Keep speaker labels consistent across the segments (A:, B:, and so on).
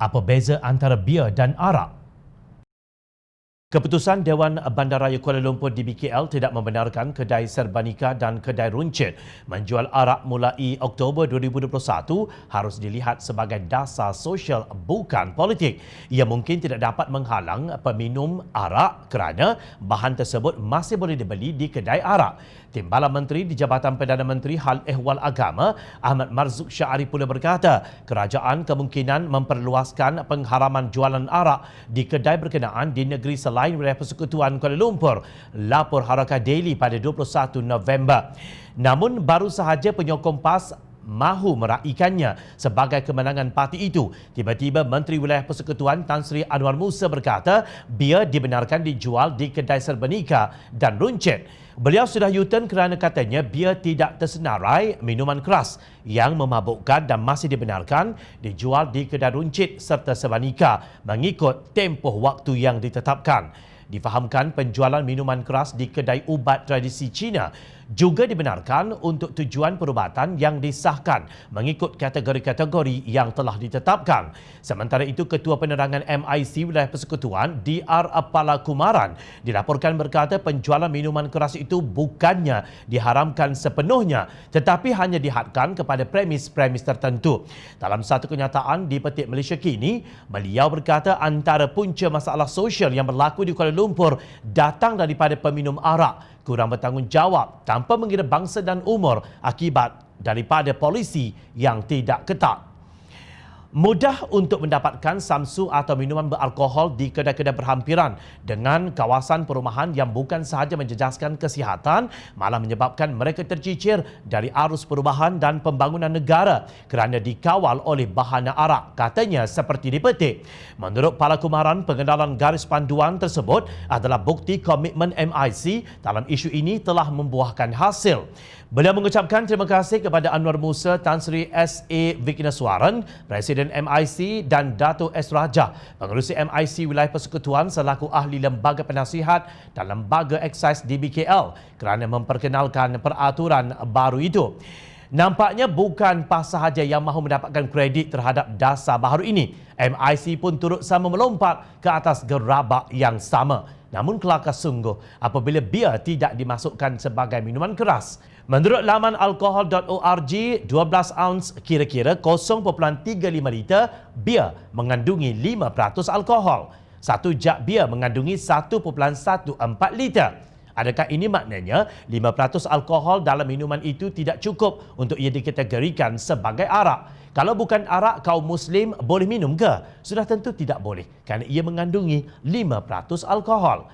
A: Apa beza antara bia dan arak? Keputusan Dewan Bandaraya Kuala Lumpur DBKL tidak membenarkan kedai Serbanika dan kedai Runcit menjual arak mulai Oktober 2021 harus dilihat sebagai dasar sosial bukan politik. Ia mungkin tidak dapat menghalang peminum arak kerana bahan tersebut masih boleh dibeli di kedai arak. Timbalan Menteri di Jabatan Perdana Menteri Hal Ehwal Agama Ahmad Marzuq Syarif pula berkata, kerajaan kemungkinan memperluaskan pengharaman jualan arak di kedai berkenaan di negeri selain wilayah Persekutuan Kuala Lumpur, lapor Harakah Daily pada 21 November. Namun baru sahaja penyokong PAS mahu meraihkannya sebagai kemenangan parti itu. Tiba-tiba Menteri Wilayah Persekutuan Tan Sri Anwar Musa berkata bia dibenarkan dijual di kedai Serbanika dan Runcit. Beliau sudah U-turn kerana katanya bia tidak tersenarai minuman keras yang memabukkan dan masih dibenarkan dijual di kedai Runcit serta Serbanika mengikut tempoh waktu yang ditetapkan. Difahamkan penjualan minuman keras di kedai ubat tradisi Cina juga dibenarkan untuk tujuan perubatan yang disahkan mengikut kategori-kategori yang telah ditetapkan. Sementara itu, Ketua Penerangan MIC Wilayah Persekutuan DR Palakumaran dilaporkan berkata penjualan minuman keras itu bukannya diharamkan sepenuhnya tetapi hanya dihadkan kepada premis-premis tertentu. Dalam satu kenyataan di Petik Malaysia Kini, beliau berkata antara punca masalah sosial yang berlaku di Kuala Lumpur datang daripada peminum arak kurang bertanggungjawab tanpa mengira bangsa dan umur akibat daripada polisi yang tidak ketat. Mudah untuk mendapatkan samsu atau minuman beralkohol di kedai-kedai berhampiran dengan kawasan perumahan yang bukan sahaja menjejaskan kesihatan, malah menyebabkan mereka tercicir dari arus perubahan dan pembangunan negara kerana dikawal oleh bahana arak, katanya seperti dipetik. Menurut Palakumaran, pengenalan garis panduan tersebut adalah bukti komitmen MIC dalam isu ini telah membuahkan hasil. Beliau mengucapkan terima kasih kepada Anwar Musa, Tan Sri S.A. Vikneswaran, Presiden MIC dan Dato' S. Rajah, Pengerusi MIC Wilayah Persekutuan selaku ahli Lembaga Penasihat dan Lembaga Eksais DBKL kerana memperkenalkan peraturan baru itu. Nampaknya bukan PAS sahaja yang mahu mendapatkan kredit terhadap dasar baru ini. MIC pun turut sama melompat ke atas gerabak yang sama. Namun kelakar sungguh apabila bia tidak dimasukkan sebagai minuman keras. Menurut laman alkohol.org, 12 ounce kira-kira 0.35 liter bia mengandungi 5% alkohol. Satu jak bia mengandungi 1.14 liter. Adakah ini maknanya 5% alkohol dalam minuman itu tidak cukup untuk ia dikategorikan sebagai arak? Kalau bukan arak, kaum Muslim boleh minum ke? Sudah tentu tidak boleh kerana ia mengandungi 5% alkohol.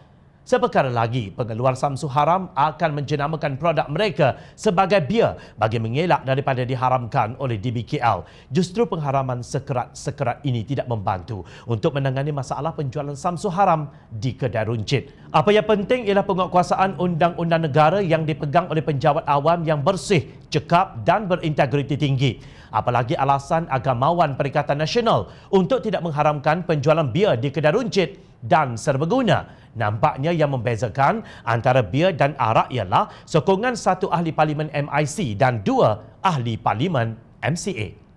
A: Seperkara lagi, pengeluar samsu haram akan menjenamakan produk mereka sebagai bia bagi mengelak daripada diharamkan oleh DBKL. Justru pengharaman sekerat-sekerat ini tidak membantu untuk menangani masalah penjualan samsu haram di kedai Runcit. Apa yang penting ialah penguatkuasaan undang-undang negara yang dipegang oleh penjawat awam yang bersih, cekap dan berintegriti tinggi. Apalagi alasan agamawan Perikatan Nasional untuk tidak mengharamkan penjualan bia di kedai Runcit dan serbaguna. Nampaknya yang membezakan antara bia dan arak ialah sokongan satu ahli parlimen MIC dan dua ahli parlimen MCA.